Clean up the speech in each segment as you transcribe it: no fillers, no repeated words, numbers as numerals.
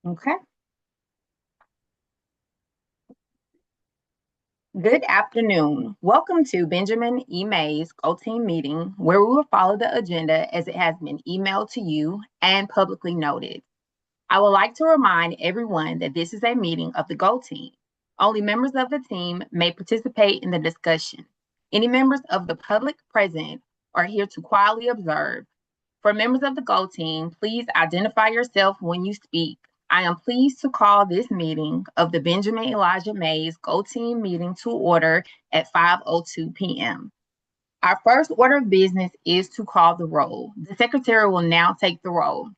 Okay. Good afternoon. Welcome to Benjamin E. May's GoTeam meeting, where we will follow the agenda as it has been emailed to you and publicly noted. I would like to remind everyone that this is a meeting of the GoTeam. Only members of the team may participate in the discussion. Any members of the public present are here to quietly observe. For members of the GoTeam, please identify yourself when you speak. I am pleased to call this meeting of the Benjamin Elijah Mays GoTeam meeting to order at 5:02 p.m. Our first order of business is to call the roll. The secretary will now take the roll.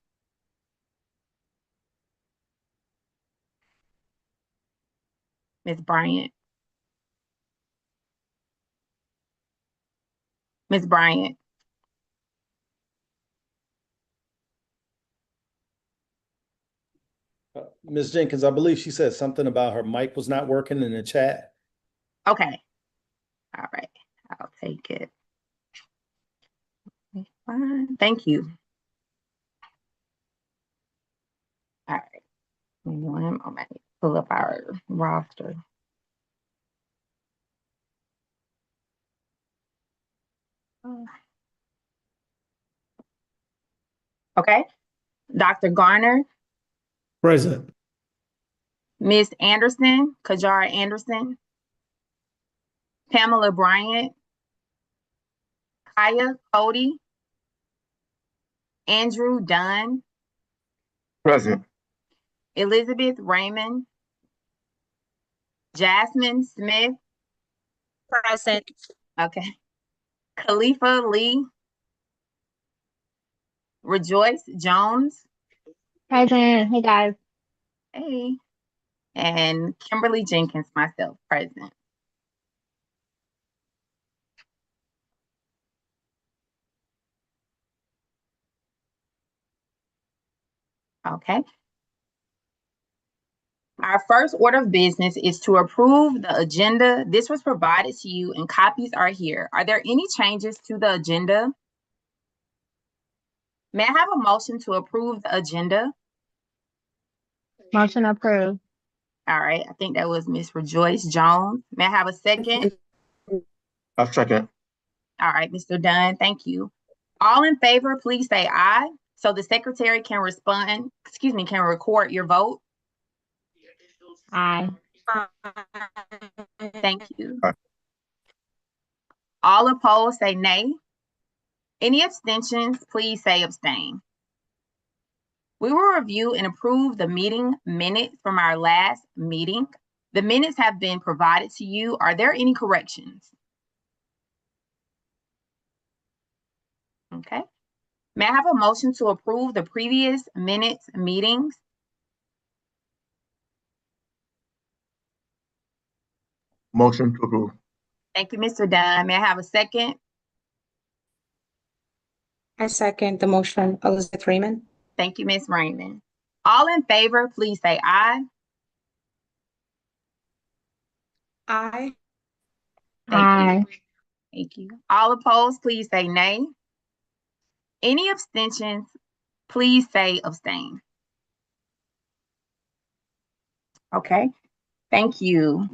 Ms. Bryant. Ms. Bryant. Ms. Jenkins, I believe she said something about her mic was not working in the chat. Okay. All right. I'll take it. Fine. Thank you. All right. One moment. Pull up our roster. Okay. Dr. Garner. Present. Ms. Anderson, Kajara Anderson. Pamela Bryant. Kaya Cody. Andrew Dunn. Present. Elizabeth Raymond. Jasmine Smith. Present. Okay. Khalifa Lee. Rejoice Jones. Present. Hey, guys. Hey. And Kimberly Jenkins, myself, present. Okay. Our first order of business is to approve the agenda. This was provided to you and copies are here. Are there any changes to the agenda? May I have a motion to approve the agenda? Motion approved. All right, I think that was Ms. Rejoice Jones. May I have a second? I'll second. All right, Mr. Dunn, thank you. All in favor, please say aye so the secretary can can record your vote. Aye. Thank you. Aye. All opposed, say nay. Any abstentions, please say abstain. We will review and approve the meeting minutes from our last meeting. The minutes have been provided to you. Are there any corrections? Okay. May I have a motion to approve the previous minutes meetings? Motion to approve. Thank you, Mr. Dunn. May I have a second? I second the motion, Elizabeth Raymond. Thank you, Ms. Raymond. All in favor, please say aye. Aye. Thank you. Thank you. All opposed, please say nay. Any abstentions, please say abstain. Okay, thank you.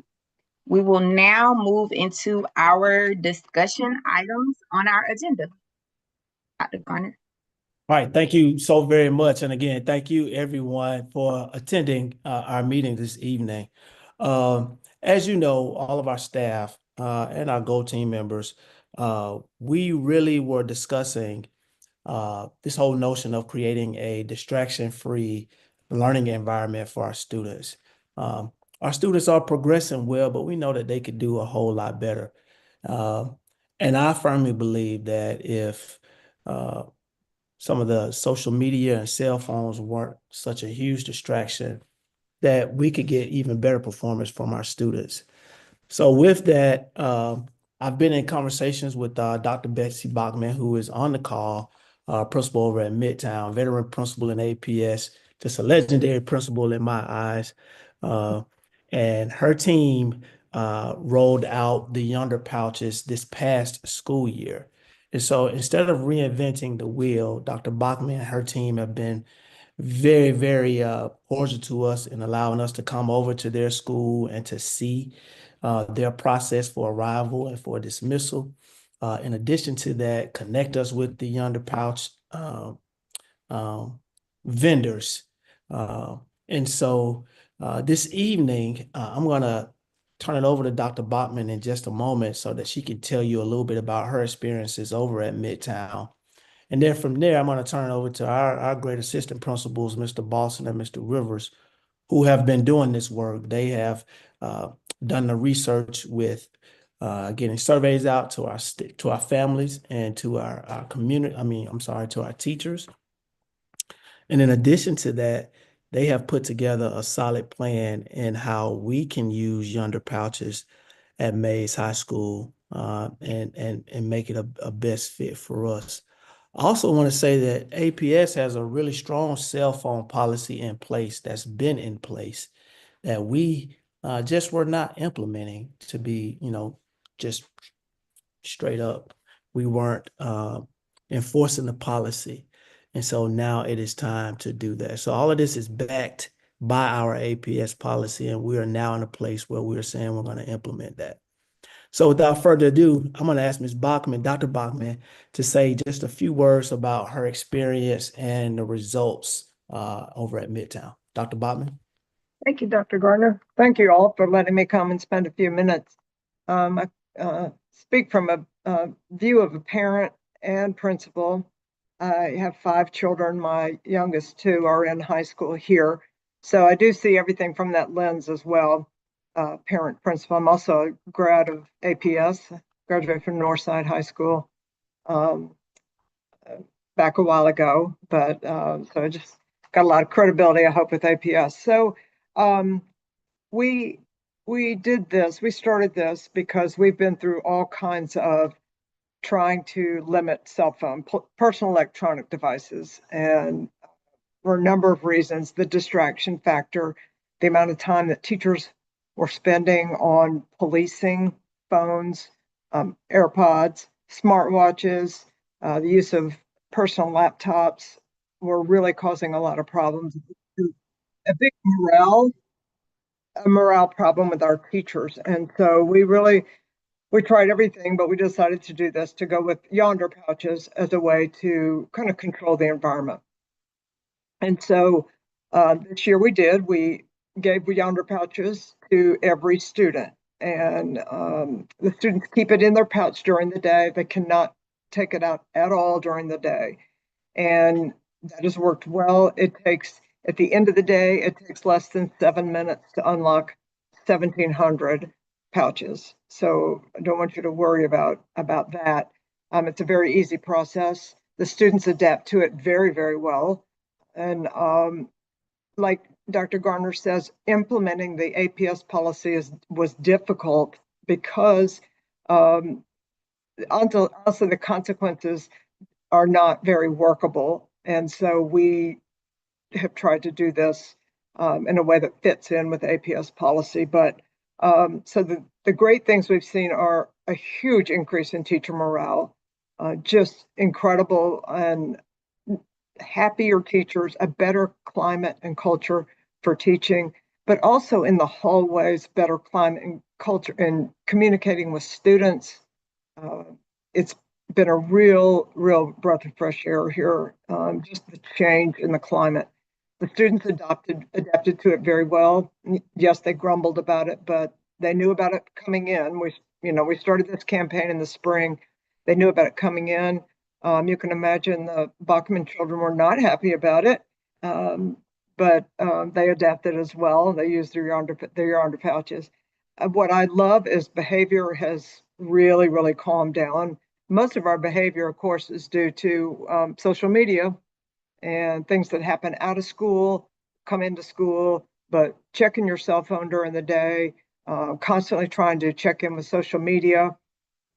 We will now move into our discussion items on our agenda. Dr. Garner. All right, thank you so very much. And again, thank you everyone for attending our meeting this evening. As you know, all of our staff and our GoTeam members, we really were discussing this whole notion of creating a distraction-free learning environment for our students. Our students are progressing well, but we know that they could do a whole lot better. And I firmly believe that if some of the social media and cell phones weren't such a huge distraction, that we could get even better performance from our students. So with that, I've been in conversations with Dr. Betsy Bachman, who is on the call, principal over at Midtown, veteran principal in APS, just a legendary principal in my eyes. And her team rolled out the Yonder pouches this past school year. And so instead of reinventing the wheel, Dr. Bachman and her team have been very, very cordial to us in allowing us to come over to their school and to see their process for arrival and for dismissal. In addition to that, connect us with the Yonder Pouch um, vendors. And so this evening, I'm going to turn it over to Dr. Bachman in just a moment so that she can tell you a little bit about her experiences over at Midtown. And then from there, I'm going to turn it over to our great assistant principals, Mr. Boston and Mr. Rivers, who have been doing this work. They have done the research with getting surveys out to our families and to our community. To our teachers. And in addition to that, they have put together a solid plan in how we can use Yonder Pouches at Mays High School and make it a best fit for us. I also want to say that APS has a really strong cell phone policy in place that's been in place that we just were not implementing, to be, just straight up. We weren't enforcing the policy. And so now it is time to do that. So all of this is backed by our APS policy, and we are now in a place where we're saying we're going to implement that. So without further ado, I'm going to ask Ms. Bachman, Dr. Bachman, to say just a few words about her experience and the results over at Midtown. Dr. Bachman? Thank you, Dr. Gardner. Thank you all for letting me come and spend a few minutes. I speak from a view of a parent and principal. I have 5 children. My youngest 2 are in high school here. So I do see everything from that lens as well, parent, principal. I'm also a grad of APS, graduated from Northside High School back a while ago. But so I just got a lot of credibility, I hope, with APS. So we did this, we started this because we've been through all kinds of trying to limit cell phone, personal electronic devices. And for a number of reasons, the distraction factor, the amount of time that teachers were spending on policing phones, AirPods, smartwatches, the use of personal laptops were really causing a lot of problems. A big morale problem with our teachers. And so we tried everything, but we decided to do this, to go with Yonder Pouches as a way to kind of control the environment. And so this year we gave Yonder Pouches to every student. And the students keep it in their pouch during the day. They cannot take it out at all during the day. And that has worked well. At the end of the day, it takes less than 7 minutes to unlock 1,700 pouches. So I don't want you to worry about that. It's a very easy process. The students adapt to it very, very well. And like Dr. Garner says, implementing the APS policy was difficult because also the consequences are not very workable. And so we have tried to do this in a way that fits in with APS policy. But so the great things we've seen are a huge increase in teacher morale, just incredible, and happier teachers, a better climate and culture for teaching, but also in the hallways, better climate and culture and communicating with students. It's been a real breath of fresh air here, just the change in the climate. The students adapted to it very well. Yes, they grumbled about it, but they knew about it coming in. We started this campaign in the spring. They knew about it coming in. You can imagine the Bachman children were not happy about it, but they adapted as well. They used their Yonder Pouches. What I love is behavior has really calmed down. Most of our behavior, of course, is due to social media and things that happen out of school, come into school, but checking your cell phone during the day, constantly trying to check in with social media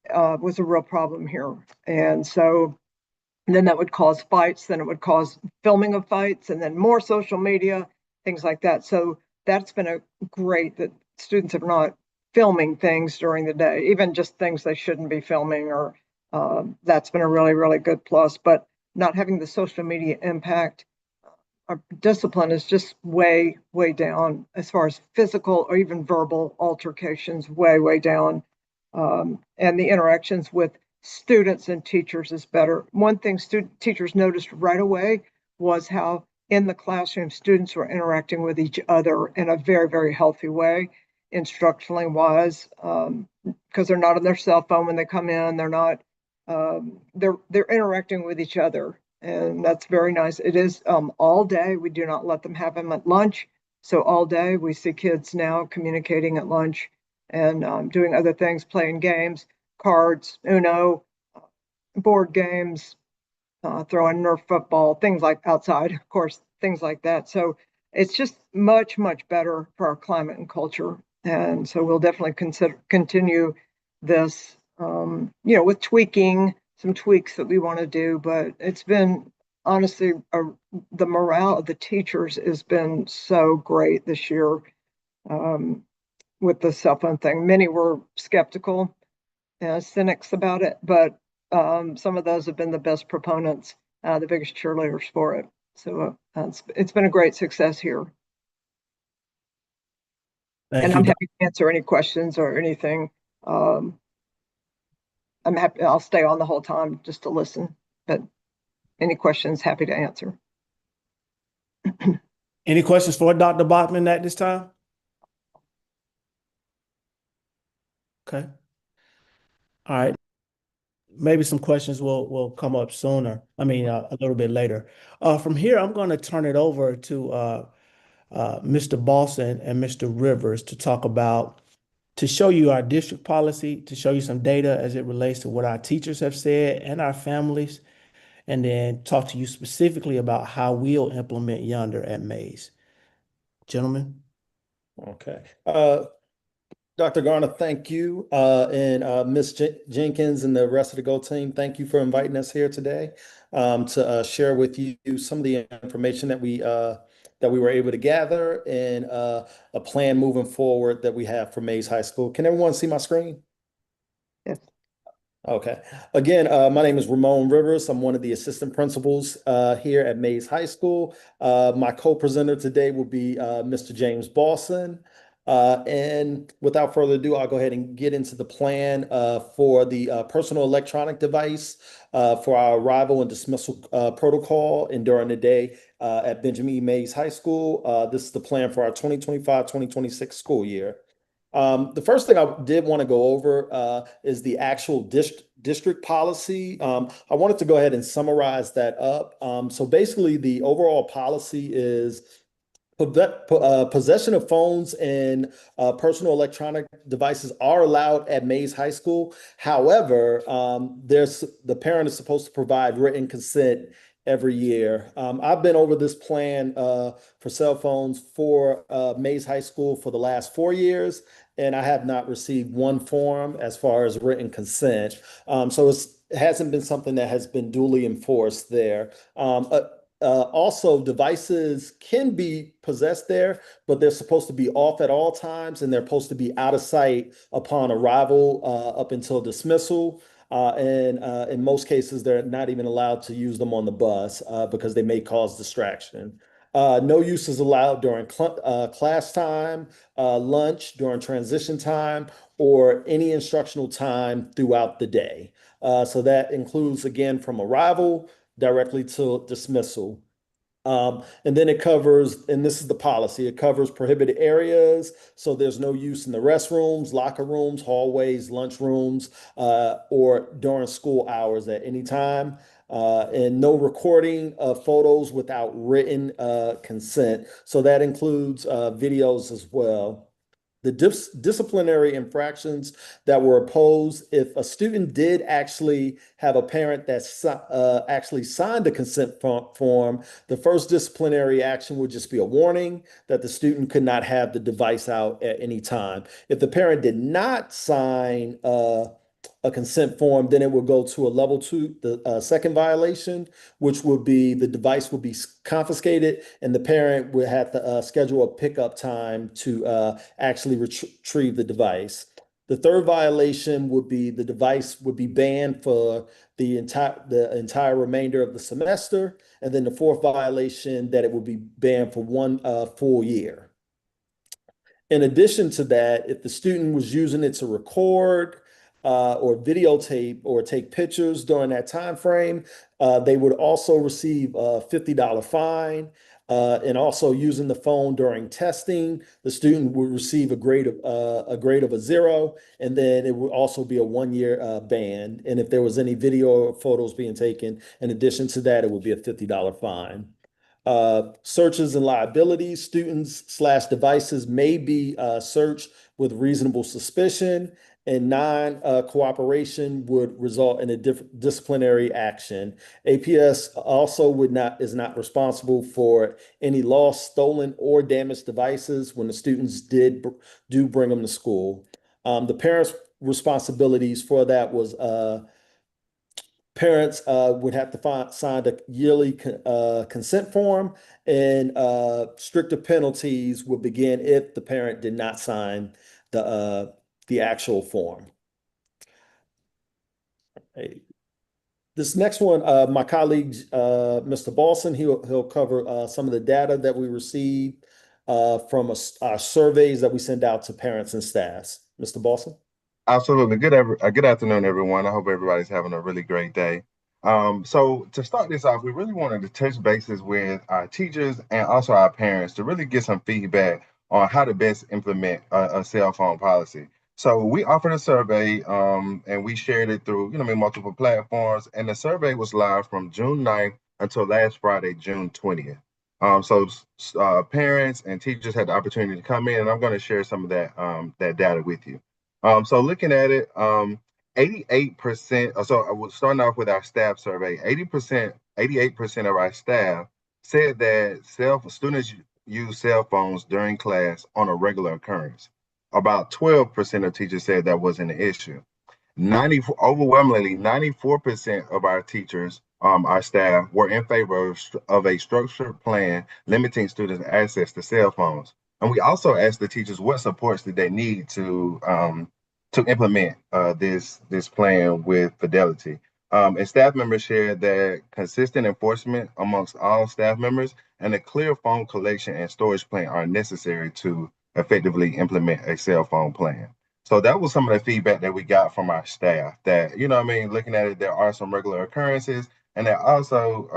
was a real problem here. And so then that would cause fights, then it would cause filming of fights, and then more social media, things like that. So that's been a great that students are not filming things during the day, even just things they shouldn't be filming, or that's been a really good plus. But not having the social media impact our discipline is just way, way down as far as physical or even verbal altercations, way, way down. And the interactions with students and teachers is better. One thing teachers noticed right away was how in the classroom students were interacting with each other in a very, very healthy way, instructionally wise, because they're not on their cell phone when they come in. They're not. They're interacting with each other, and that's very nice. It is all day. We do not let them have them at lunch. So all day we see kids now communicating at lunch and doing other things, playing games, cards, Uno, board games, throwing Nerf football, things like outside, of course, things like that. So it's just much, much better for our climate and culture. And so we'll definitely continue this, with tweaking, some tweaks that we want to do. But it's been honestly, the morale of the teachers has been so great this year with the cell phone thing. Many were skeptical, cynics about it, but some of those have been the best proponents, the biggest cheerleaders for it. So it's been a great success here. And I'm happy to answer any questions or anything. I'm happy. I'll stay on the whole time just to listen, but any questions, happy to answer. Any questions for Dr. Bachman at this time? Okay. All right. Maybe some questions will come up sooner. I mean, a little bit later. From here, I'm going to turn it over to Mr. Boston and Mr. Rivers to show you our district policy, to show you some data as it relates to what our teachers have said and our families, and then talk to you specifically about how we'll implement Yonder at Mays. Gentlemen. Okay. Dr. Garner, thank you. And Ms. Jenkins and the rest of the Go team, thank you for inviting us here today to share with you some of the information that we were able to gather and a plan moving forward that we have for Mays High School. Can everyone see my screen? Yes. Okay. Again, my name is Ramon Rivers. I'm one of the assistant principals here at Mays High School. My co-presenter today will be Mr. James Boston. And without further ado, I'll go ahead and get into the plan for the personal electronic device for our arrival and dismissal protocol and during the day at Benjamin E. Mays High School. This is the plan for our 2025-2026 school year. The first thing I did want to go over is the actual district policy. I wanted to go ahead and summarize that up. So basically, the overall policy is possession of phones and personal electronic devices are allowed at Mays High School. However, the parent is supposed to provide written consent every year. I've been over this plan for cell phones for Mays High School for the last 4 years, and I have not received one form as far as written consent. So it hasn't been something that has been duly enforced there. Also, devices can be possessed there, but they're supposed to be off at all times, and they're supposed to be out of sight upon arrival up until dismissal. And in most cases, they're not even allowed to use them on the bus because they may cause distraction. No use is allowed during class time, lunch, during transition time, or any instructional time throughout the day. So that includes, again, from arrival directly to dismissal. And then it covers, and this is the policy, it covers prohibited areas. So there's no use in the restrooms, locker rooms, hallways, lunchrooms, or during school hours at any time. And no recording of photos without written consent. So that includes videos as well. The disciplinary infractions that were opposed, if a student did actually have a parent that actually signed a consent form, the first disciplinary action would just be a warning that the student could not have the device out at any time. If the parent did not sign a consent form, then it will go to a level 2, the second violation, which would be the device will be confiscated and the parent would have to schedule a pickup time to actually retrieve the device. The third violation would be the device would be banned for the entire remainder of the semester. And then the fourth violation that it would be banned for one full year. In addition to that, if the student was using it to record or videotape or take pictures during that time frame, they would also receive a $50 fine. And also using the phone during testing, the student would receive a grade of a 0, and then it would also be a 1-year ban. And if there was any video or photos being taken, in addition to that, it would be a $50 fine. Searches and liabilities, students/devices may be searched with reasonable suspicion, and non-cooperation would result in a disciplinary action. APS also is not responsible for any lost, stolen, or damaged devices when the students do bring them to school. The parents' responsibilities for that was parents would have to sign a yearly consent form, and stricter penalties would begin if the parent did not sign the actual form. Hey. This next one, my colleague, Mr. Balson, he'll cover some of the data that we received from our surveys that we send out to parents and staffs. Mr. Balson? Absolutely. Good afternoon, everyone. I hope everybody's having a really great day. So to start this off, we really wanted to touch bases with our teachers and also our parents to really get some feedback on how to best implement a cell phone policy. So we offered a survey, and we shared it through, multiple platforms. And the survey was live from June 9th until last Friday, June 20th. Parents and teachers had the opportunity to come in, and I'm going to share some of that data with you. So looking at it, 88%, so I was starting off with our staff survey, 88% of our staff said that students use cell phones during class on a regular occurrence. About 12% of teachers said that wasn't an issue. Overwhelmingly, 94% of our teachers, our staff, were in favor of a structured plan limiting students' access to cell phones. And we also asked the teachers what supports did they need to implement this plan with fidelity. And staff members shared that consistent enforcement amongst all staff members and a clear phone collection and storage plan are necessary to effectively implement a cell phone plan. So that was some of the feedback that we got from our staff that, looking at it, there are some regular occurrences, and that also,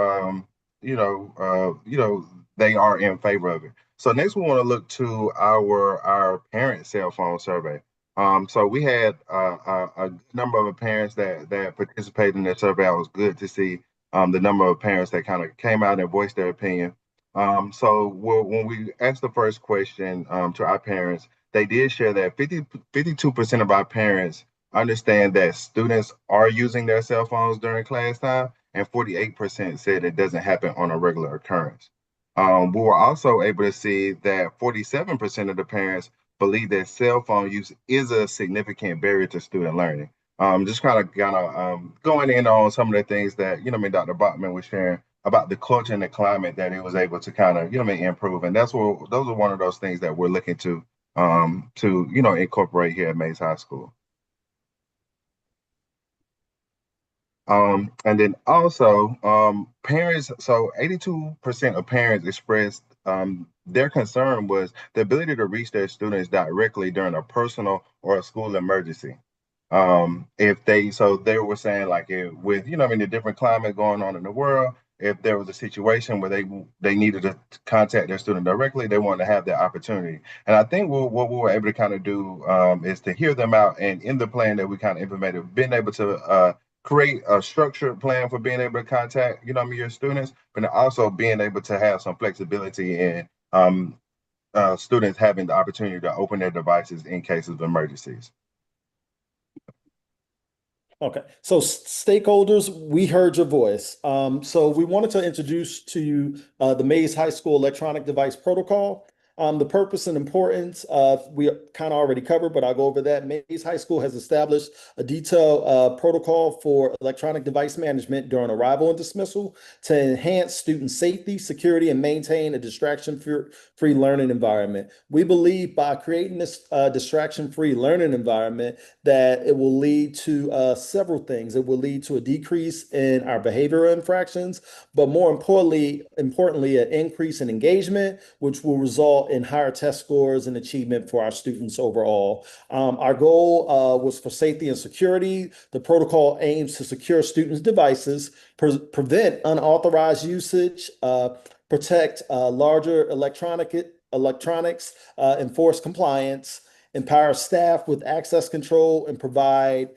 they are in favor of it. So next we want to look to our parent cell phone survey. So we had a number of parents that participated in the survey. It was good to see the number of parents that kind of came out and voiced their opinion. When we asked the first question to our parents, they did share that 52% of our parents understand that students are using their cell phones during class time, and 48% said it doesn't happen on a regular occurrence. We were also able to see that 47% of the parents believe that cell phone use is a significant barrier to student learning. Just kind of going in on some of the things that Dr. Bachman was sharing about the culture and the climate that he was able to kind of improve, and those are one of those things that we're looking to incorporate here at Mays High School. And then also parents, so 82% of parents expressed their concern was the ability to reach their students directly during a personal or a school emergency. So they were saying like with, the different climate going on in the world, if there was a situation where they needed to contact their student directly, they wanted to have that opportunity. And I think what we were able to kind of do is to hear them out, and in the plan that we kind of implemented, being able to create a structured plan for being able to contact, your students, but also being able to have some flexibility in students having the opportunity to open their devices in cases of emergencies. Okay, so stakeholders, we heard your voice. So we wanted to introduce to you the Mays High School Electronic Device Protocol. The purpose and importance, we kind of already covered, but I'll go over that. Mays High School has established a detailed protocol for electronic device management during arrival and dismissal to enhance student safety, security, and maintain a distraction-free learning environment. We believe by creating this distraction-free learning environment that it will lead to several things. It will lead to a decrease in our behavioral infractions, but more importantly, an increase in engagement, which will result in higher test scores and achievement for our students overall. Our goal was for safety and security. The protocol aims to secure students' devices, prevent unauthorized usage, protect larger electronics, enforce compliance, empower staff with access control, and provide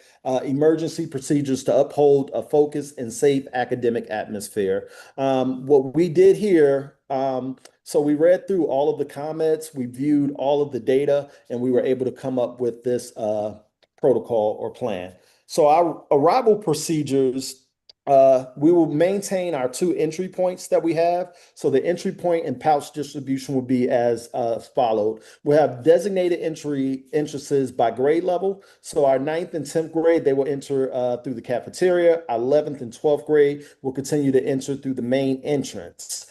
emergency procedures to uphold a focused and safe academic atmosphere. What we did here, so we read through all of the comments, we viewed all of the data, and we were able to come up with this protocol or plan. So our arrival procedures, we will maintain our 2 entry points that we have. So the entry point and pouch distribution will be as followed. We'll have designated entrances by grade level. So our 9th and 10th grade, they will enter through the cafeteria. Our 11th and 12th grade will continue to enter through the main entrance.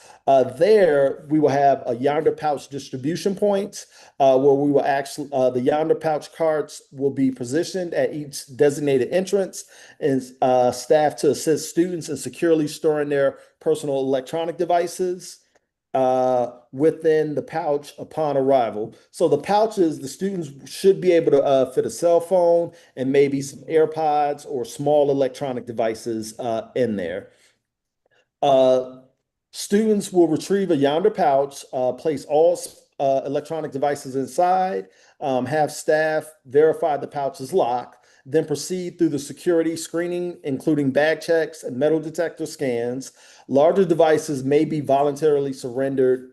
There, we will have a Yonder pouch distribution point where we will actually, the Yonder pouch cards will be positioned at each designated entrance and staff to assist students in securely storing their personal electronic devices within the pouch upon arrival. So the pouches, the students should be able to fit a cell phone and maybe some AirPods or small electronic devices in there. Students will retrieve a Yonder pouch, place all electronic devices inside, have staff verify the pouch is locked, then proceed through the security screening, including bag checks and metal detector scans. Larger devices may be voluntarily surrendered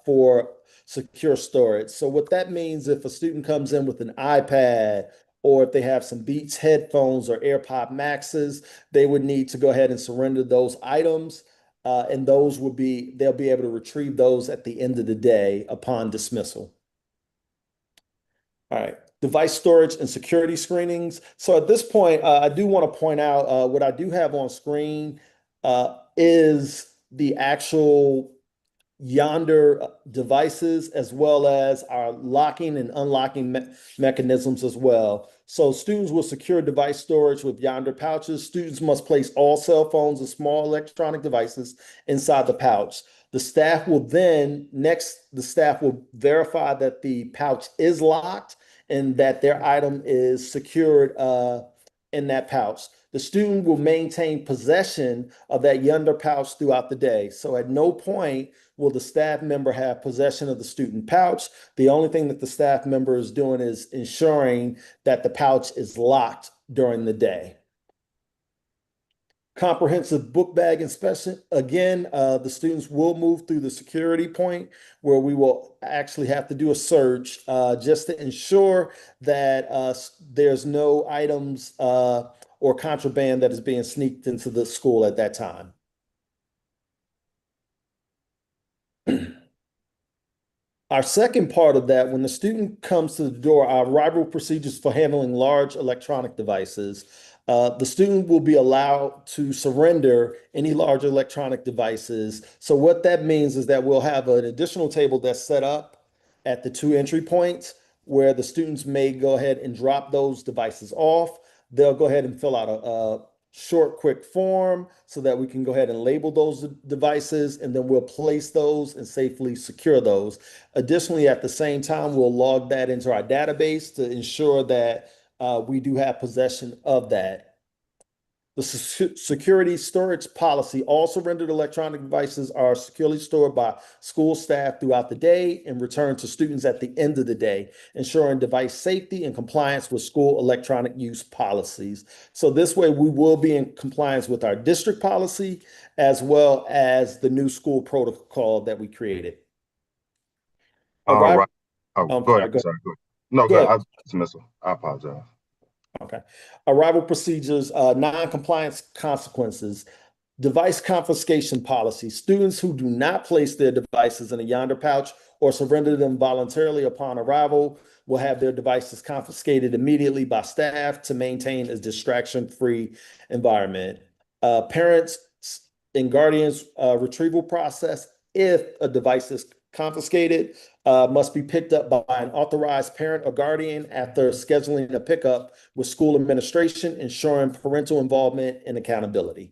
for secure storage. So what that means, if a student comes in with an iPad, or if they have some Beats headphones or AirPod Maxes, they would need to go ahead and surrender those items. And those will be, they'll be able to retrieve those at the end of the day upon dismissal. All right, device storage and security screenings. So at this point, I do want to point out what I do have on screen is the actual Yonder devices, as well as our locking and unlocking mechanisms as well. So students will secure device storage with Yonder pouches. Students must place all cell phones and small electronic devices inside the pouch. The staff will verify that the pouch is locked and that their item is secured in that pouch. The student will maintain possession of that Yonder pouch throughout the day. So at no point will the staff member have possession of the student pouch. The only thing that the staff member is doing is ensuring that the pouch is locked during the day. Comprehensive book bag inspection. Again, the students will move through the security point where we will actually have to do a search just to ensure that there's no items or contraband that is being sneaked into the school at that time. Our second part of that, when the student comes to the door, our arrival procedures for handling large electronic devices, the student will be allowed to surrender any large electronic devices. So what that means is that we'll have an additional table that's set up at the 2 entry points where the students may go ahead and drop those devices off. They'll go ahead and fill out a short, quick form so that we can go ahead and label those devices, and then we'll place those and safely secure those. Additionally, at the same time, we'll log that into our database to ensure that we do have possession of that. The security storage policy, all surrendered electronic devices are securely stored by school staff throughout the day and returned to students at the end of the day, ensuring device safety and compliance with school electronic use policies. So this way we will be in compliance with our district policy as well as the new school protocol that we created. All right. Oh, I'm go sorry, ahead. go Sorry. Go ahead. No, Go go ahead. ahead. Dismissal. I apologize. Okay. Arrival procedures, non-compliance consequences. Device confiscation policy. Students who do not place their devices in a Yonder pouch or surrender them voluntarily upon arrival will have their devices confiscated immediately by staff to maintain a distraction-free environment. Parents and guardians retrieval process, if a device is confiscated, must be picked up by an authorized parent or guardian after scheduling a pickup with school administration, ensuring parental involvement and accountability.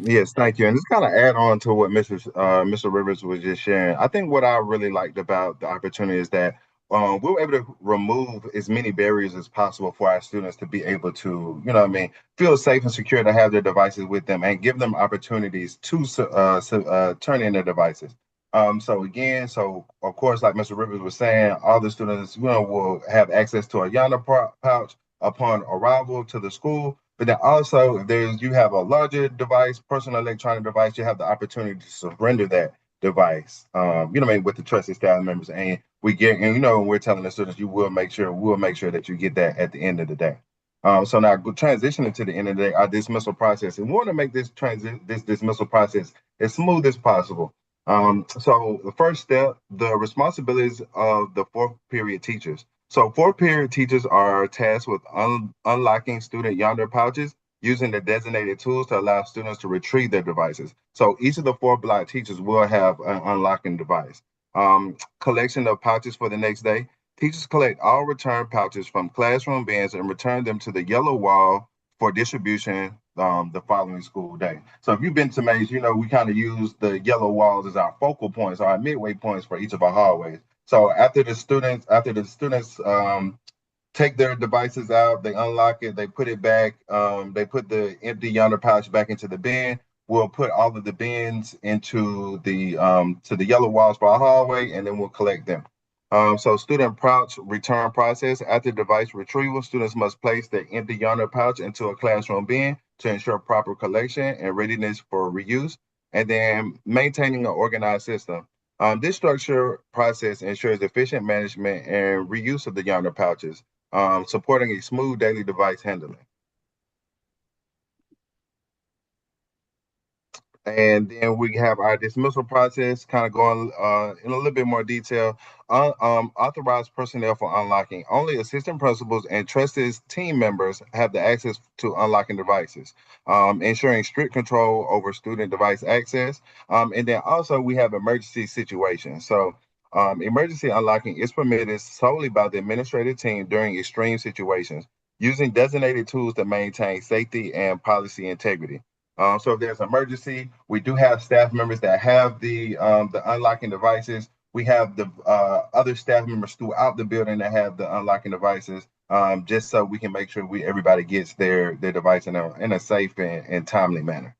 Yes, thank you. And just kind of add on to what Mr. Rivers was just sharing. I think what I really liked about the opportunity is that we were able to remove as many barriers as possible for our students to be able to, you know what I mean, feel safe and secure to have their devices with them and give them opportunities to turn in their devices. So again, so of course, like Mr. Rivers was saying, all the students, will have access to a Yonder pouch upon arrival to the school. But then also, if you have a larger device, personal electronic device, you have the opportunity to surrender that device. You know what I mean, with the trusted staff members, and when we're telling the students, we'll make sure that you get that at the end of the day. So now transitioning to the end of the day, our dismissal process, and we want to make this dismissal process as smooth as possible. So the first step, the responsibilities of the fourth period teachers. So fourth period teachers are tasked with unlocking student Yonder pouches using the designated tools to allow students to retrieve their devices. So each of the four block teachers will have an unlocking device. Collection of pouches for the next day. Teachers collect all return pouches from classroom bins and return them to the yellow wall for distribution the following school day. So if you've been to Maze, we kind of use the yellow walls as our focal points, our midway points for each of our hallways. So after the students take their devices out, they unlock it, they put it back, they put the empty Yonder pouch back into the bin. We'll put all of the bins into the to the yellow walls for our hallway, and then we'll collect them. So student pouch return process. After device retrieval, students must place the empty Yonder pouch into a classroom bin to ensure proper collection and readiness for reuse. And then maintaining an organized system. This structure process ensures efficient management and reuse of the Yonder pouches, supporting a smooth daily device handling. And then we have our dismissal process, kind of going in a little bit more detail. Authorized personnel for unlocking. Only assistant principals and trusted team members have the access to unlocking devices, ensuring strict control over student device access. And then also we have emergency situations. So emergency unlocking is permitted solely by the administrative team during extreme situations, using designated tools to maintain safety and policy integrity. So if there's an emergency, we do have staff members that have the unlocking devices. We have the other staff members throughout the building that have the unlocking devices, just so we can make sure everybody gets their device in a safe and timely manner.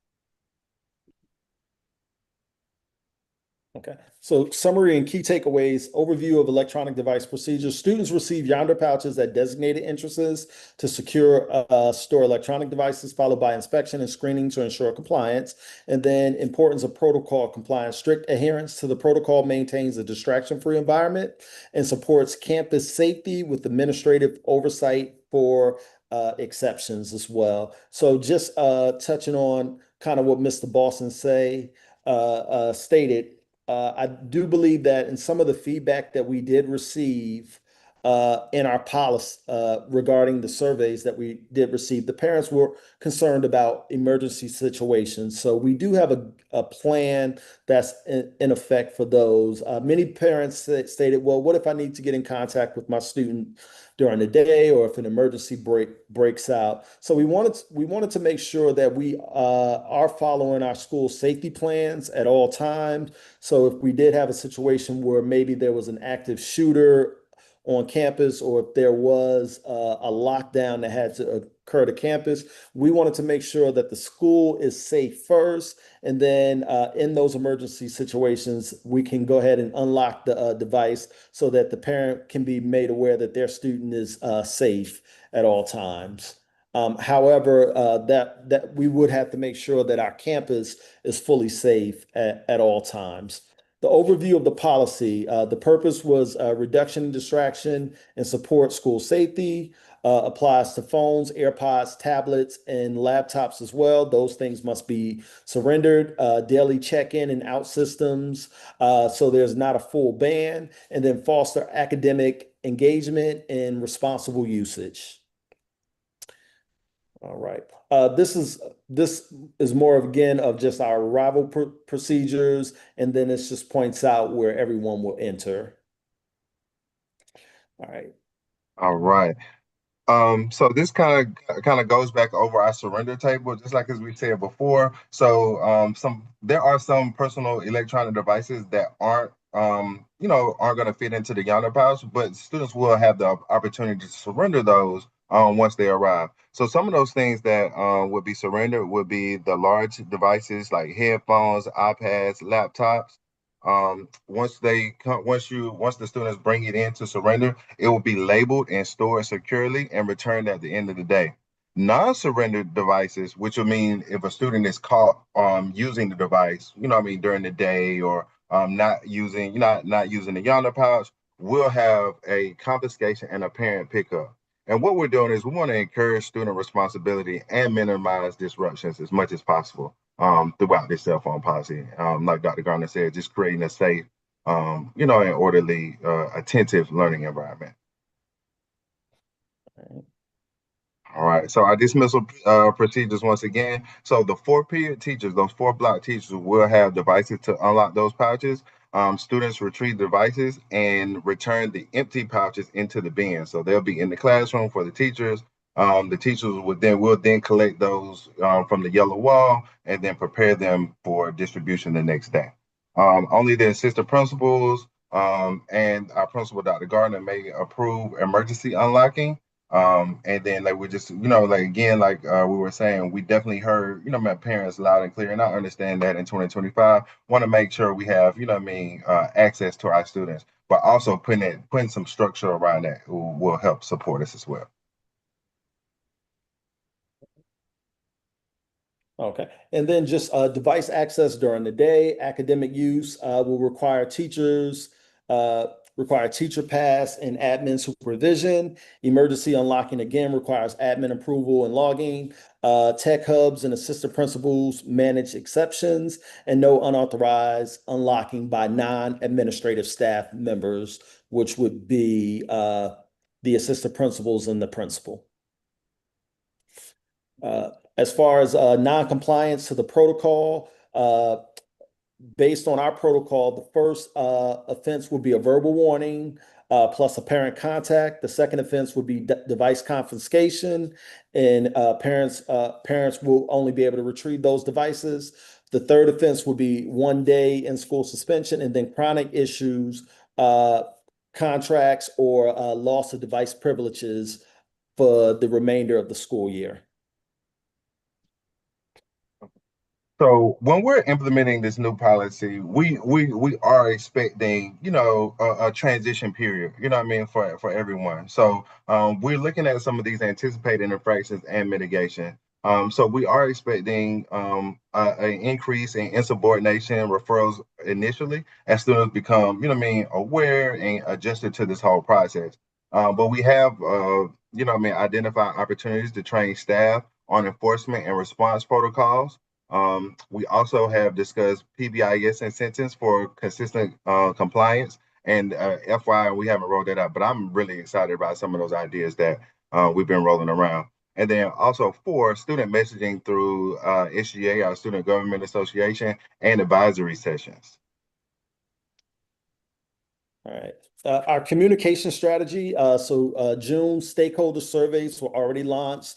Okay, so summary and key takeaways, overview of electronic device procedures. Students receive Yonder pouches at designated entrances to secure store electronic devices, followed by inspection and screening to ensure compliance. And then importance of protocol compliance. Strict adherence to the protocol maintains a distraction-free environment and supports campus safety with administrative oversight for exceptions as well. So just touching on kind of what Mr. Boston stated, I do believe that in some of the feedback that we did receive in our policy regarding the surveys that we did receive, the parents were concerned about emergency situations. So we do have a plan that's in effect for those. Many parents stated, well, what if I need to get in contact with my student during the day or if an emergency breaks out? So we wanted to make sure that we are following our school safety plans at all times. So if we did have a situation where maybe there was an active shooter on campus, or if there was a lockdown that had to occur to campus, we wanted to make sure that the school is safe first. And then in those emergency situations, we can go ahead and unlock the device so that the parent can be made aware that their student is safe at all times. However, that we would have to make sure that our campus is fully safe at all times. The overview of the policy, the purpose was reduction in distraction and support school safety. applies to phones, AirPods, tablets, and laptops as well. Those things must be surrendered. Daily check-in and out systems, so there's not a full ban, and then foster academic engagement and responsible usage. All right. This is more of, again, of just our arrival procedures, and then it just points out where everyone will enter. All right. All right. So this kind of goes back over our surrender table, just like as we said before. So there are some personal electronic devices that aren't going to fit into the yonder pouch, but students will have the opportunity to surrender those once they arrive. So some of those things that would be surrendered would be the large devices like headphones, iPads, laptops. Once the students bring it in to surrender, it will be labeled and stored securely and returned at the end of the day. Non-surrendered devices, which will mean if a student is caught using the device, during the day, or not using the yonder pouch, will have a confiscation and a parent pickup. And what we're doing is we want to encourage student responsibility and minimize disruptions as much as possible throughout this cell phone policy. Like Dr. Garner said, just creating a safe, and orderly, attentive learning environment. All right, so our dismissal procedures once again. So the 4 period teachers, those 4 block teachers, will have devices to unlock those pouches. Students retrieve devices and return the empty pouches into the bin. So they'll be in the classroom for the teachers. The teachers will then collect those from the yellow wall and then prepare them for distribution the next day. Only the assistant principals and our principal, Dr. Gardner, may approve emergency unlocking. And then like we just, like again, like we were saying, we definitely heard, my parents loud and clear. And I understand that in 2025, want to make sure we have, access to our students, but also putting some structure around that will help support us as well. Okay. And then just device access during the day. Academic use will require teacher pass and admin supervision. Emergency unlocking again requires admin approval and logging. Tech hubs and assistant principals manage exceptions, and no unauthorized unlocking by non-administrative staff members, which would be the assistant principals and the principal. As far as non-compliance to the protocol, based on our protocol, the first offense would be a verbal warning plus a parent contact. The second offense would be device confiscation, and parents will only be able to retrieve those devices. The third offense would be 1 day in school suspension, and then chronic issues, contracts, or loss of device privileges for the remainder of the school year. So when we're implementing this new policy, we are expecting, a transition period, for everyone. So we're looking at some of these anticipated infractions and mitigation. So we are expecting an increase in insubordination referrals initially as students become, aware and adjusted to this whole process. But we have, identified opportunities to train staff on enforcement and response protocols. We also have discussed PBIS incentives for consistent compliance. And FYI, we haven't rolled that out, but I'm really excited about some of those ideas that we've been rolling around. And then also 4, student messaging through SGA, our Student Government Association, and advisory sessions. All right. Our communication strategy. June stakeholder surveys were already launched.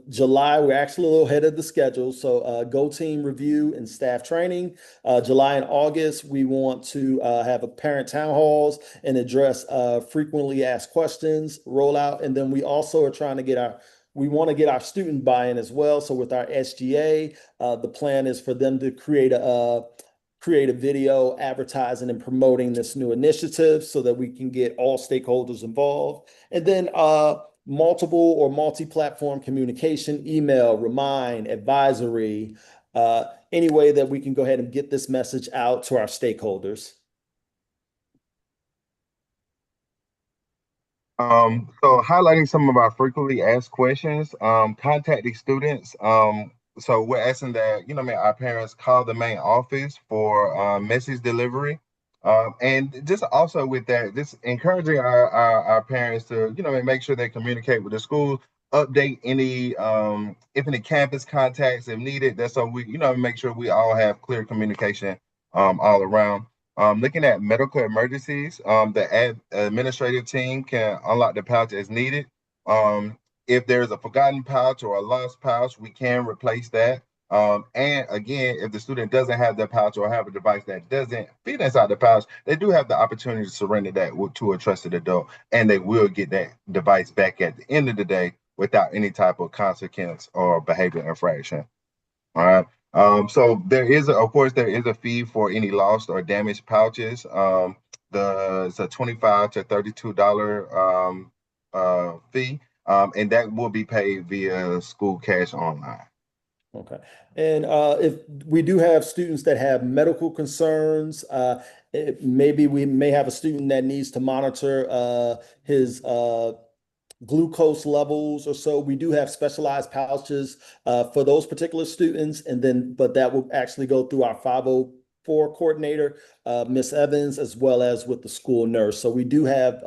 July, we're actually a little ahead of the schedule. So GoTeam review and staff training. July and August, we want to have a parent town halls and address frequently asked questions, rollout. And then we also are trying to we want to get our student buy-in as well. So with our SGA, the plan is for them to create a video advertising and promoting this new initiative so that we can get all stakeholders involved. And then multiple or multi-platform communication, email, remind, advisory, any way that we can go ahead and get this message out to our stakeholders. So highlighting some of our frequently asked questions, contacting students. So we're asking that, our parents call the main office for message delivery. And just also with that, just encouraging our parents to, make sure they communicate with the school, update any if any campus contacts if needed. That's so we, make sure we all have clear communication all around. Looking at medical emergencies, the administrative team can unlock the pouch as needed. If there's a forgotten pouch or a lost pouch, we can replace that. And again, if the student doesn't have the pouch or have a device that doesn't fit inside the pouch, they do have the opportunity to surrender that to a trusted adult, and they will get that device back at the end of the day without any type of consequence or behavior infraction. All right. So of course, there is a fee for any lost or damaged pouches. It's a $25 to $32 fee, and that will be paid via school cash online. Okay. And if we do have students that have medical concerns, maybe we may have a student that needs to monitor his glucose levels or so. We do have specialized pouches for those particular students, but that will actually go through our 504 coordinator, Miss Evans, as well as with the school nurse. So we do have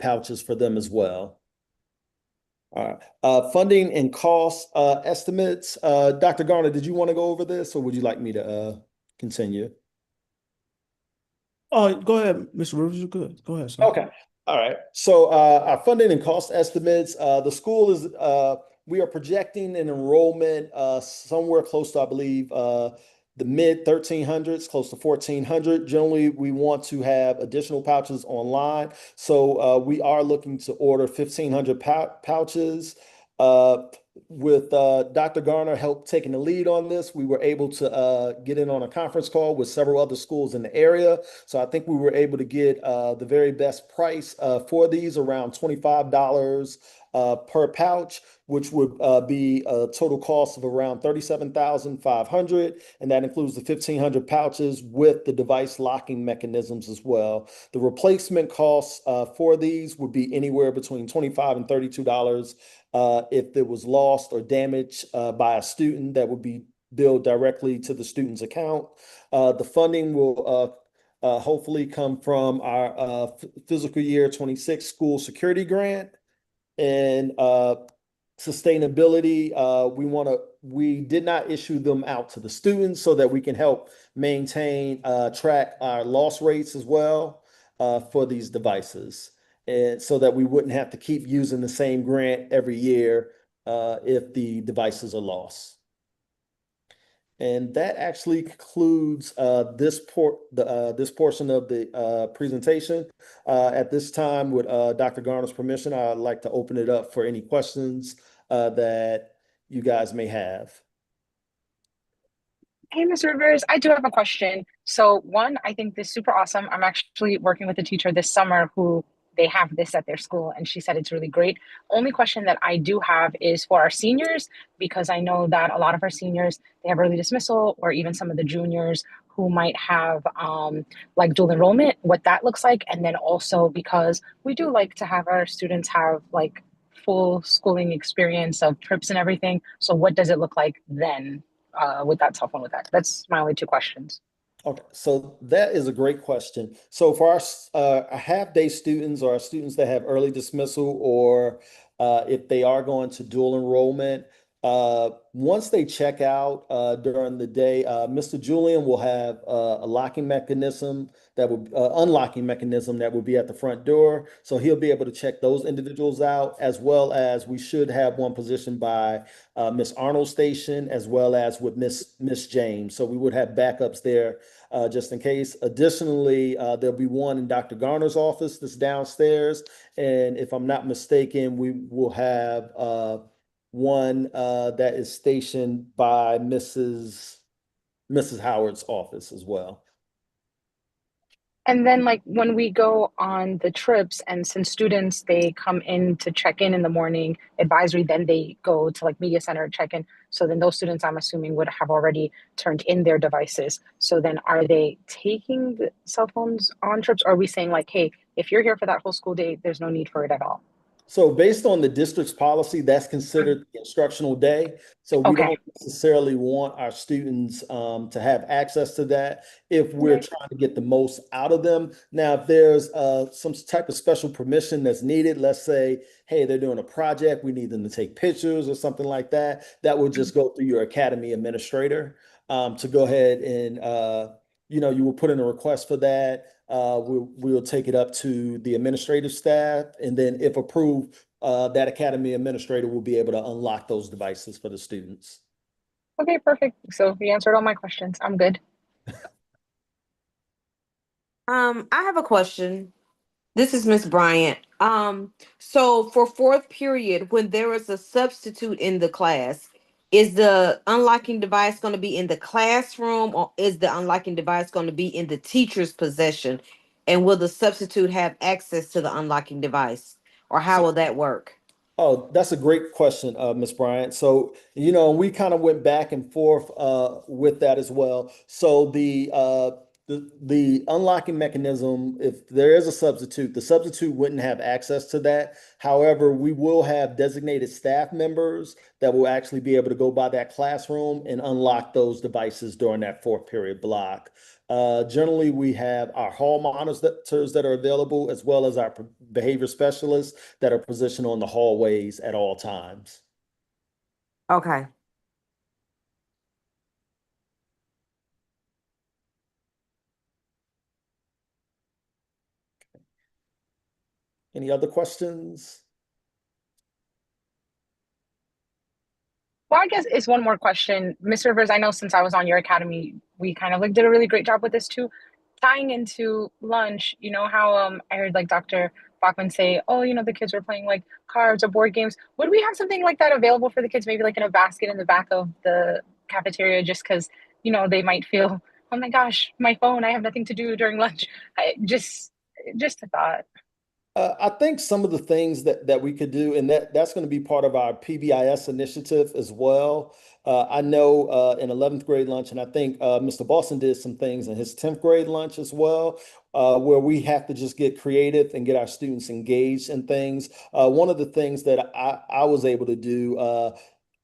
pouches for them as well. All right. Funding and cost estimates. Dr. Garner, did you want to go over this, or would you like me to continue? Oh, go ahead, Mr. Rivers. You're good. Go ahead, sir. Okay. All right. So our funding and cost estimates, the school is we are projecting an enrollment somewhere close to, I believe, the mid 1300s, close to 1400. Generally, we want to have additional pouches online. So we are looking to order 1500 pouches. With Dr. Garner help taking the lead on this, we were able to get in on a conference call with several other schools in the area. So I think we were able to get the very best price for these, around $25 per pouch, which would be a total cost of around $37,500, and that includes the 1,500 pouches with the device locking mechanisms as well. The replacement costs for these would be anywhere between $25 and $32. If it was lost or damaged by a student, that would be billed directly to the student's account. The funding will hopefully come from our fiscal year 26 school security grant. And sustainability, we did not issue them out to the students so that we can help maintain, track our loss rates as well for these devices. And so that we wouldn't have to keep using the same grant every year if the devices are lost. And that actually concludes this portion of the presentation. At this time, with Dr. Garner's permission, I'd like to open it up for any questions that you guys may have. Hey, Ms. Rivers, I do have a question. So one, I think this is super awesome. I'm actually working with a teacher this summer who they have this at their school, and she said it's really great. Only question that I do have is for our seniors, because I know that a lot of our seniors, they have early dismissal, or even some of the juniors who might have like dual enrollment, what that looks like. And then also because we do like to have our students have like full schooling experience of trips and everything. So what does it look like then? With that tough one with that. That's my only two questions. Okay, so that is a great question. So for our half-day students or our students that have early dismissal, or if they are going to dual enrollment, once they check out during the day, Mr. Julian will have a locking mechanism that would unlocking mechanism that would be at the front door. So he'll be able to check those individuals out, as well as we should have one positioned by Miss Arnold's station, as well as with Miss James. So we would have backups there just in case. Additionally, there'll be one in Dr. Garner's office that's downstairs. And if I'm not mistaken, we will have one that is stationed by Mrs. Howard's office as well. And then like when we go on the trips and since students they come in to check in the morning advisory, then they go to like media center check in. So then those students I'm assuming would have already turned in their devices. So then are they taking the cell phones on trips? Or are we saying like, hey, if you're here for that whole school day, there's no need for it at all? So based on the district's policy, that's considered the instructional day. So we Okay. don't necessarily want our students to have access to that if we're Okay. trying to get the most out of them. Now, if there's some type of special permission that's needed, let's say, hey, they're doing a project, we need them to take pictures or something like that, that will just go through your academy administrator to go ahead and you will put in a request for that. We'll take it up to the administrative staff, and then if approved, that academy administrator will be able to unlock those devices for the students. Okay, perfect. So you answered all my questions. I'm good. I have a question. This is Miss Bryant. So for fourth period, when there is a substitute in the class, is the unlocking device going to be in the classroom or is the unlocking device going to be in the teacher's possession? And will the substitute have access to the unlocking device? Or how will that work? Oh, that's a great question, Ms. Bryant. So, we kind of went back and forth with that as well. So the unlocking mechanism, if there is a substitute, the substitute wouldn't have access to that. However, we will have designated staff members that will actually be able to go by that classroom and unlock those devices during that fourth period block. Generally, we have our hall monitors that are available, as well as our behavior specialists that are positioned on the hallways at all times. Okay. Any other questions? Well, I guess it's one more question. Ms. Rivers, I know since I was on your academy, we kind of like did a really great job with this too. Tying into lunch, you know how I heard like Dr. Bachman say, oh, the kids were playing like cards or board games. Would we have something like that available for the kids, maybe like in a basket in the back of the cafeteria, just because, they might feel, oh my gosh, my phone, I have nothing to do during lunch. Just a thought. I think some of the things that we could do, and that's going to be part of our PBIS initiative as well. I know in 11th grade lunch, and I think Mr. Boston did some things in his 10th grade lunch as well, where we have to just get creative and get our students engaged in things. One of the things that I was able to do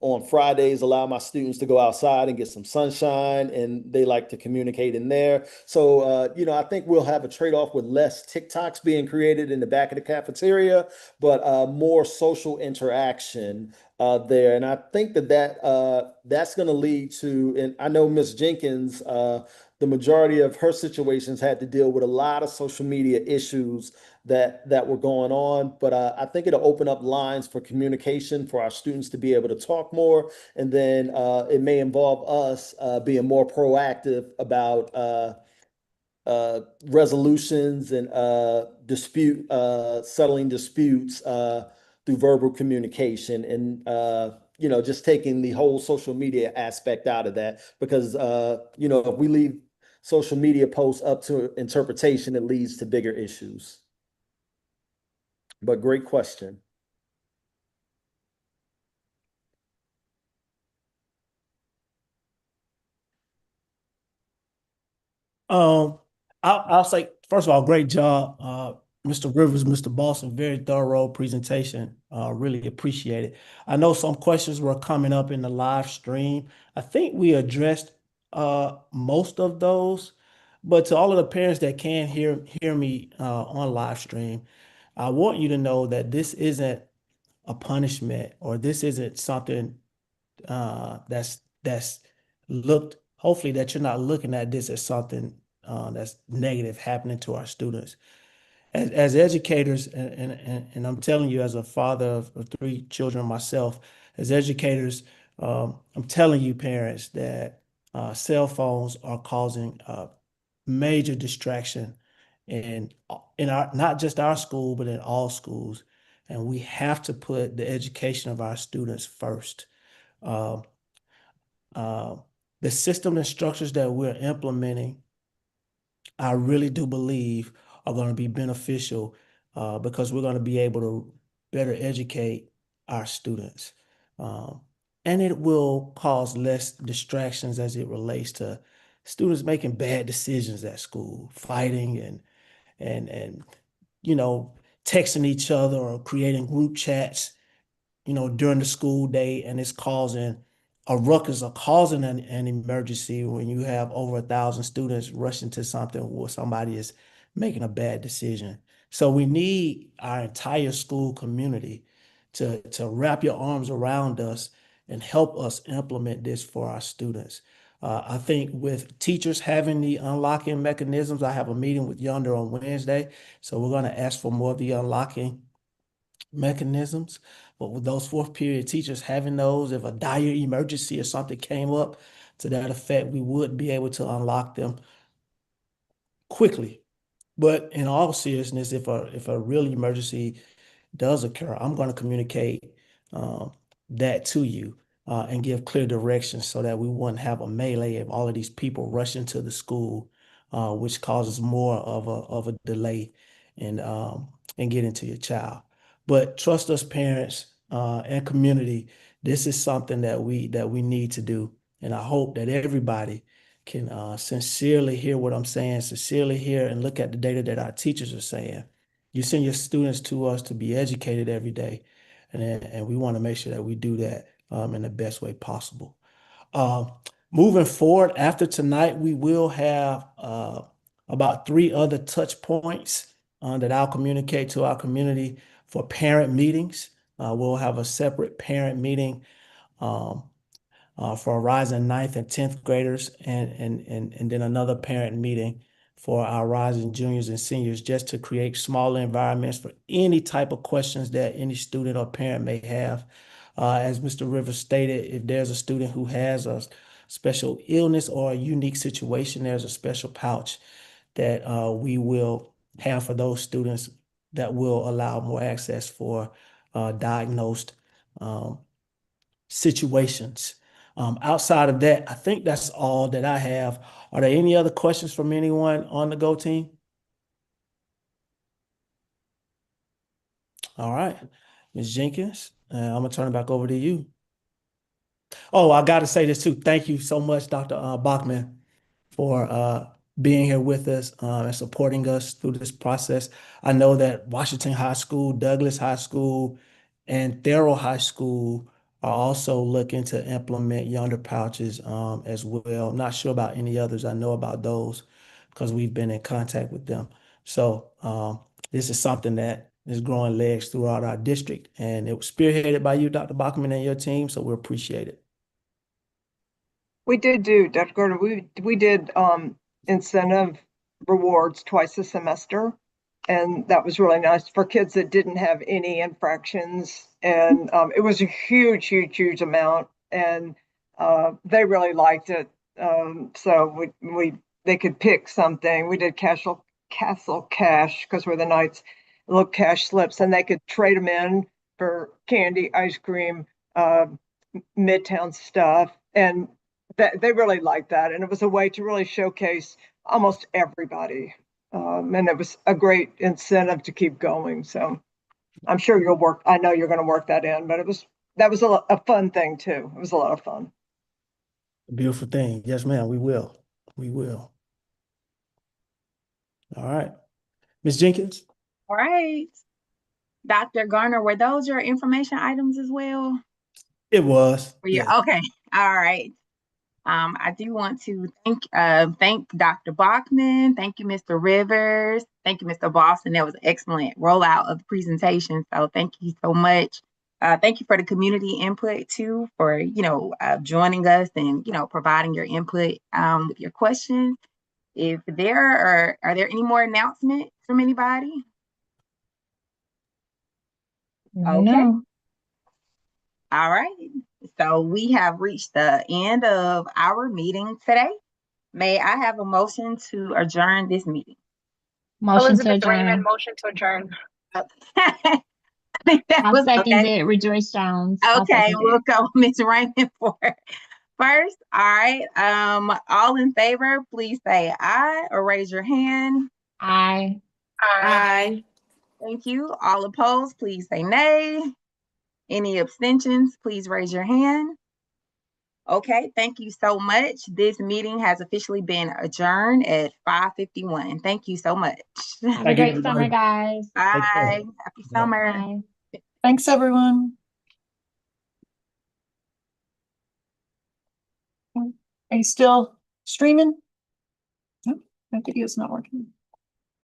on Fridays, allow my students to go outside and get some sunshine, and they like to communicate in there. So, I think we'll have a trade-off with less TikToks being created in the back of the cafeteria, but more social interaction there. And I think that's going to lead to, and I know Miss Jenkins, the majority of her situations had to deal with a lot of social media issues that were going on. But I think it'll open up lines for communication for our students to be able to talk more. And then it may involve us being more proactive about resolutions and settling disputes through verbal communication and just taking the whole social media aspect out of that because if we leave social media posts up to interpretation, it leads to bigger issues. But great question. Um, I'll say, first of all, great job, Mr. Rivers, Mr. Boston, very thorough presentation. Really appreciate it. I know some questions were coming up in the live stream. I think we addressed most of those, but to all of the parents that can hear me on live stream, I want you to know that this isn't a punishment or this isn't something that's looked, hopefully that you're not looking at this as something that's negative happening to our students. As educators, and I'm telling you as a father of three children myself, as educators, I'm telling you parents that cell phones are causing major distraction in our, not just our school, but in all schools. And we have to put the education of our students first. Um, uh, the system and structures that we're implementing I really do believe are going to be beneficial because we're going to be able to better educate our students. And it will cause less distractions as it relates to students making bad decisions at school, fighting and you know, texting each other or creating group chats, during the school day, and it's causing a ruckus or causing an emergency when you have over 1,000 students rushing to something where somebody is making a bad decision. So we need our entire school community to wrap your arms around us and help us implement this for our students. I think with teachers having the unlocking mechanisms, I have a meeting with Yonder on Wednesday, so we're going to ask for more of the unlocking mechanisms. But with those fourth period teachers having those, if a dire emergency or something came up to that effect, we would be able to unlock them quickly. But in all seriousness, if a real emergency does occur, I'm going to communicate that to you and give clear directions so that we wouldn't have a melee of all of these people rushing to the school, which causes more of a delay in getting to your child. But trust us, parents and community. This is something that we need to do, and I hope that everybody can sincerely hear what I'm saying, sincerely hear and look at the data that our teachers are saying. You send your students to us to be educated every day, and we want to make sure that we do that in the best way possible. Uh, Moving forward, after tonight, we will have about 3 other touch points that I'll communicate to our community for parent meetings. We'll have a separate parent meeting um, for our rising 9th and 10th graders, and then another parent meeting for our rising juniors and seniors, just to create smaller environments for any type of questions that any student or parent may have. As Mr. Rivers stated, if there's a student who has a special illness or a unique situation, there's a special pouch that we will have for those students that will allow more access for diagnosed situations. Outside of that, I think that's all that I have. Are there any other questions from anyone on the Go team? All right, Ms. Jenkins, I'm gonna turn it back over to you. Oh, I got to say this too. Thank you so much, Dr. Bachman, for being here with us and supporting us through this process. I know that Washington High School, Douglas High School, and Thurl High School are also looking to implement yonder pouches as well. I'm not sure about any others. I know about those because we've been in contact with them. So this is something that is growing legs throughout our district, and it was spearheaded by you, Dr. Bachman, and your team. So we appreciate it. We did do, Dr. Gardner, we did incentive rewards twice a semester. And that was really nice for kids that didn't have any infractions. And it was a huge, huge, huge amount. And they really liked it. So they could pick something. We did Castle Cash because we're the Knights, little cash slips, and they could trade them in for candy, ice cream, Midtown stuff. And they really liked that. And it was a way to really showcase almost everybody. And it was a great incentive to keep going. So I'm sure I know you're going to work that in, but that was a fun thing too. It was a lot of fun. Beautiful thing. Yes, ma'am, we will. We will. All right. Ms. Jenkins? All right. Dr. Garner, were those your information items as well? It was. Yeah. Okay. All right. I do want to thank Dr. Bachman. Thank you, Mr. Rivers. Thank you, Mr. Boston. That was an excellent rollout of the presentation. So thank you so much. Thank you for the community input too, for joining us and providing your input with your questions. If there are there any more announcements from anybody? Okay. No. All right. So we have reached the end of our meeting today. May I have a motion to adjourn this meeting? Motion to Elizabeth Raymond, adjourn. motion to adjourn. I think that I'll was second okay. it. Rejoice Jones. I'll Okay, second we'll it. go Ms. Raymond for first. All right. All in favor, please say aye or raise your hand. Aye. Aye. Thank you. All opposed, please say nay. Any abstentions, please raise your hand. Okay, thank you so much. This meeting has officially been adjourned at 5:51. Thank you so much. Have a Thank you, great summer, everybody. guys. Bye. Take care. Happy Yeah. summer. Bye. Thanks, everyone. Are you still streaming? Nope, my video's not working.